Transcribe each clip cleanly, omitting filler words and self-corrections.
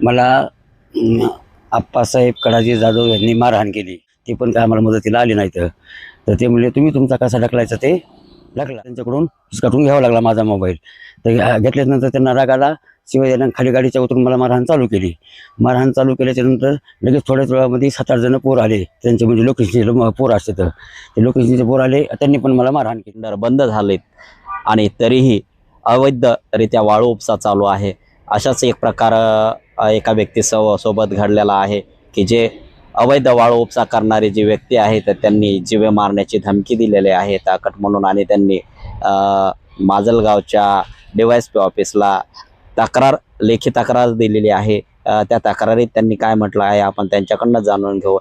मला आप्पासाहेब कडाजी जाधव यांनी मारहाण केली. ती पण काय आम्हाला मदतीला आली नाही. तर ते म्हणले तुम्ही तुमचा कसा ढकलायचा ते ढकला. त्यांच्याकडून हिसकाटून घ्यावा लागला माझा मोबाईल. तर घेतल्यानंतर त्यांना राग आला. शिवाय त्यांना खाली गाडीच्या उतरून मला मारहाण चालू केली. मारहाण चालू केल्याच्या नंतर लगेच थोड्याच वेळामध्ये 7-8 जण पोर आले. त्यांचे म्हणजे लोकेशनचे पोर असते. तर ते लोकेशनचे पोर आले. त्यांनी पण मला मारहाण केली. बंद झालेत आणि तरीही अवैधरित्या वाळू उपसा चालू आहे. अशाच एक प्रकार एका सोबत घडलेला आहे की जे अवैध वाळू उपसा करणारे जी व्यक्ती आहेत त्यांनी जीवे मारण्याची धमकी दिलेली आहे ताकद म्हणून. आणि त्यांनी माजलगावच्या DYSP ऑफिसला लेखी तक्रार दिलेली आहे. त्या तक्रारीत त्यांनी काय म्हटलं आहे आपण त्यांच्याकडनं जाणून घेऊ.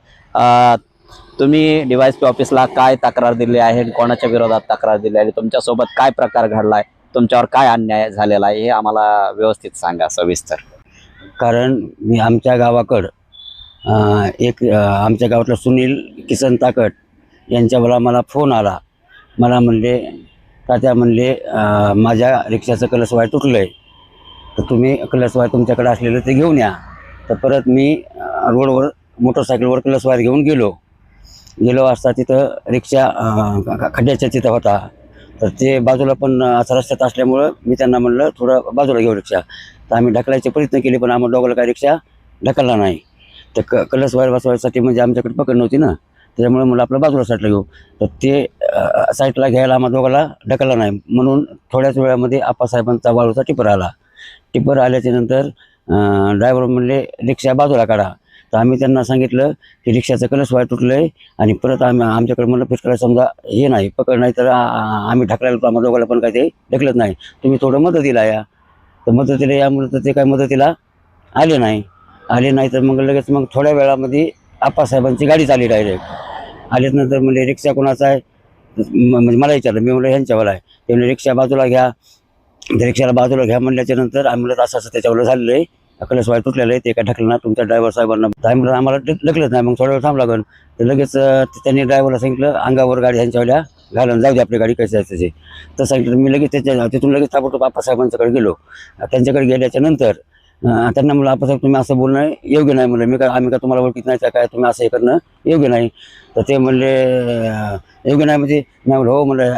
तुम्ही DYSP ऑफिसला काय तक्रार दिली आहे, कोणाच्या विरोधात तक्रार दिली आहे, तुमच्यासोबत काय प्रकार घडलाय, तुमच्यावर काय अन्याय झालेला आहे हे आम्हाला व्यवस्थित सांगा सविस्तर. कारण मी आमच्या गावाकडं आमच्या गावातला सुनील किसन ताकट यांच्यावर मला फोन आला. मला म्हणले तात्या म्हणले माझ्या रिक्षाचं कलस वायर तुटलं आहे. तर तुम्ही कलस वायर तुमच्याकडे असलेलं ते घेऊन या. तर परत मी रोडवर मोटरसायकलवर कलस वायर घेऊन गेलो असता तिथं रिक्षा खड्ड्याच्या तिथं होता. तर ते बाजूला पण असं रस्त्यात असल्यामुळं मी त्यांना म्हणलं थोडं बाजूला घेऊ रिक्षा. तर आम्ही ढकलायचे प्रयत्न केले पण आम्हाला दोघाला काय रिक्षा ढकलला नाही. तर कलस वायर बसवायसाठी म्हणजे आमच्याकडे पकड नव्हती ना, त्याच्यामुळे मला आपलं बाजूला साईडला घेऊ. तर ते साईडला घ्यायला आम्हाला दोघाला ढकलला नाही. म्हणून थोड्याच वेळामध्ये आप्पासाहेबांचा वाळूचा टिपर आला. टिपर आल्याच्या नंतर ड्रायव्हर म्हणले रिक्षा बाजूला काढा. तर आम्ही त्यांना सांगितलं की रिक्षाचं कलस वायर तुटलं आहे आणि परत आमच्याकडे म्हणलं फिटकायला समजा हे नाही पकड नाही तर आम्ही ढकलायला तर आम्हाला दोघाला पण काय ते ढकलत नाही. तुम्ही थोडं मदतीला या. तर मदतीला यामुळे तर ते काय मदतीला आले नाही. तर मग लगेच मग थोड्या वेळामध्ये आप्पासाहेबांची गाडीच आली डायरेक्ट. आल्यानंतर म्हणजे रिक्षा कोणाचा आहे म्हणजे मला विचारलं. मी म्हणलं ह्यांच्यावाला आहे. ते म्हणजे रिक्षा बाजूला घ्या. त्या रिक्षाला बाजूला घ्या म्हणल्याच्या नंतर आम्ही म्हणलं असं त्याच्यावर झालेलं आहे, कलस वायर तुटलेलं आहे, ते काय ढकलणार तुमच्या ड्रायव्हर साहेबांना. म्हणलं आम्हाला ढकलत नाही. मग थोड्या वेळ थांब लागेल. तर लगेच त्यांनी ड्रायव्हरला सांगितलं अंगावर गाडी ह्यांच्यावाल्या घालून जाऊ दे आपली गाडी कशी आहे त्याची. तर सांगितलं मी लगेच तिथून लगेच ताबडतोब आप्पासाहेबांच्याकडे गेलो. त्यांच्याकडे गेल्याच्या नंतर त्यांना म्हणलं आप्पासाहेब तुम्ही असं बोलणं योग्य नाही. म्हणलं आम्ही का तुम्हाला ओळखीत नाही काय तुम्ही असं हे करणं योग्य नाही. तर ते म्हणले योग्य नाही म्हणजे नाही. म्हणलं हो म्हणलं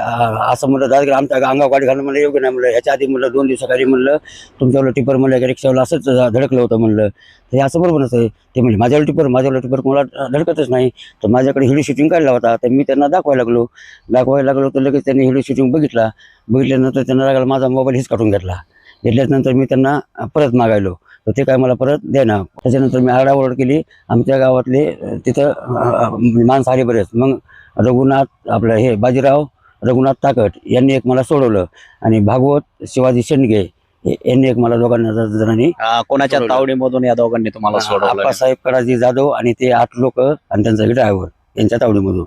असं म्हणलं दादा आमच्या अंगावर गाडी घालून म्हणलं योग्य नाही. म्हणलं ह्याच्या आधी म्हणलं 2 दिवसाखाली म्हणलं तुमच्यावर टिपर म्हणलं रिक्षावाला असंच धडकलं होतं म्हणलं. हे असं बरोबर नसतं. ते म्हणजे माझ्यावर टिपर मला धडकतच नाही. तर माझ्याकडे व्हिडिओ शूटिंग काढला होता. तर मी त्यांना दाखवायला लागलो. तर लगेच त्यांनी व्हिडिओ शूटिंग बघितल्यानंतर त्यांना लागला माझा मोबाईल काढून घेतल्यानंतर मी त्यांना परत मागायलो. तर ते काय मला परत देणार. त्याच्यानंतर मी आरडाओरड केली. आमच्या गावातले तिथं माणसं आली बरेच. मग आपलं हे बाजीराव रघुनाथ ताकट यांनी एक मला सोडवलं आणि भागवत शिवाजी शेंडगे यांनी एक मला दोघांना जणांनी कोणाच्या तावडीमधून या दोघांनी तुम्हाला सोडवलं? आप्पासाहेब कडाजी जाधव आणि ते 8 लोक आणि त्यांचा ड्रायव्हर यांच्या तावडीमधून.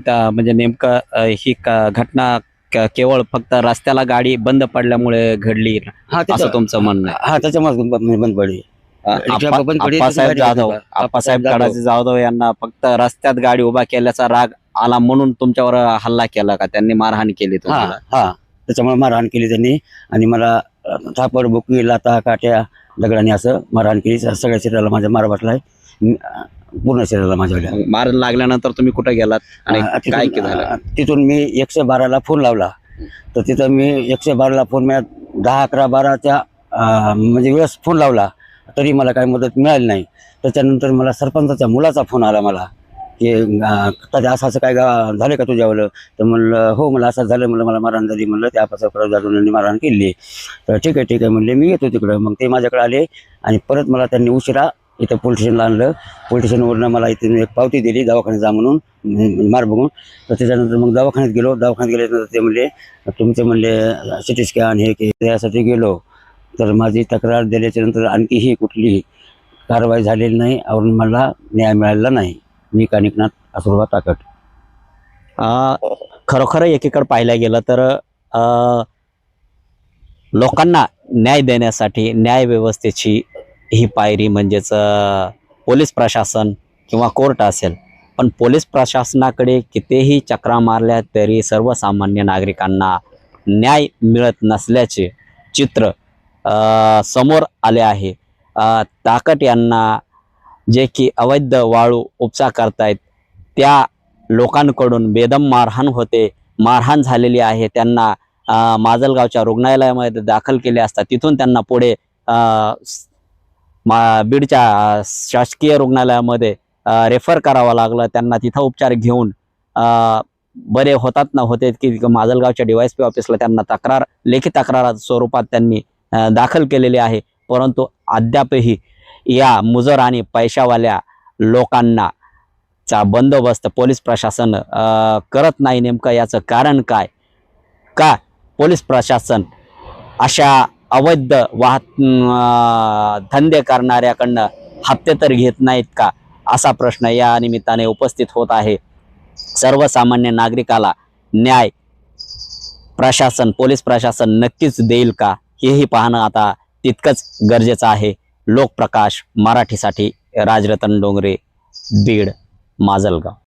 म्हणजे नेमकं ही घटना केवळ फक्त रस्त्याला गाडी बंद पडल्यामुळे घडली असं तुमचं म्हणणं आहे? हा त्याच्यामुळे बंद पडली. आप्पासाहेब कडाजी जाधव यांना फक्त रस्त्यात गाडी उभा केल्याचा राग आला म्हणून तुमच्यावर हल्ला केला का? त्यांनी मारहाण केली तुम्हाला? हा त्याच्यामुळे मारहाण केली त्यांनी आणि मला थापड बुकी लाता काट्या दगडाने असं मारहाण केली. सगळ्या शरीराला माझ्या मार वाटलाय. पूर्ण शरीराला माझ्या मार लागल्यानंतर तुम्ही कुठे गेलात आणि काय केलं? तिथून मी 112ला फोन लावला. तर तिथं मी 112ला फोन 10, 11, 12च्या म्हणजे वेळेस फोन लावला तरी मला काही मदत मिळाली नाही. त्याच्यानंतर मला सरपंचाच्या मुलाचा फोन आला मला की असं काय झालं का तुझ्यावर? तर म्हणलं हो मला असं झालं. मला मारहाण झाली. म्हणलं त्या आप्पासाहेब जाधवांनी मारहाण केली. तर ठीक आहे म्हणले मी येतो तिकडं. मग ते माझ्याकडे आले आणि परत मला त्यांनी उशिरा इथं पोलीस स्टेशनला आणलं. पोलीस स्टेशनवरनं मला इथून एक पावती दिली दवाखान्यात जा म्हणून मार बघून. तर त्याच्यानंतर मग दवाखान्यात गेल्यानंतर ते म्हणले तुमचे म्हणले CT स्कॅन हे की त्यासाठी गेलो. तर माझी तक्रार दिल्याच्या नंतर आणखीही कुठलीही कारवाई झालेली नाही और मला न्याय मिळालेला नाही. मी कानिकनाथ असुरबा ताकट. खरोखर एकीकडे पाहायला गेलं तर लोकांना न्याय देण्यासाठी न्याय व्यवस्थेची ही पायरी म्हणजेच पोलीस प्रशासन किंवा कोर्ट असेल. पण पोलीस प्रशासनाकडे कितीही चक्रा मारल्या तरी सर्वसामान्य नागरिकांना न्याय मिळत नसल्याचे चित्र समोर आले आहे. ताकट यांना जे की अवैध वाळू उपसा करतायत त्या लोकांकडून बेदम मारहाण होते, मारहाण झालेली आहे. त्यांना माजलगावच्या रुग्णालयामध्ये दाखल केले असता तिथून त्यांना पुढे बीडच्या शासकीय रुग्णालयामध्ये रेफर करावं लागलं. त्यांना तिथं उपचार घेऊन बरे होतात न होते की माजलगावच्या DYSP ऑफिसला त्यांना लेखी तक्रार स्वरूपात त्यांनी दाखल केलेली आहे. परंतु अद्यापही या मुजर आणि पैशावाल्या लोकांना चा बंदोबस्त पोलीस प्रशासन करत नाही. नेमकं याचं कारण काय? का पोलीस प्रशासन अशा अवैध धंदे करणाऱ्याकडनं हप्ते तर घेत नाहीत का, असा प्रश्न या निमित्ताने उपस्थित होत आहे. सर्वसामान्य नागरिकाला न्याय पोलीस प्रशासन नक्कीच देईल का, हेही पाहणं आता तितकंच गरजेचं आहे. लोकप्रकाश मराठीसाठी राजरतन डोंगरे, बीड, माजलगाव.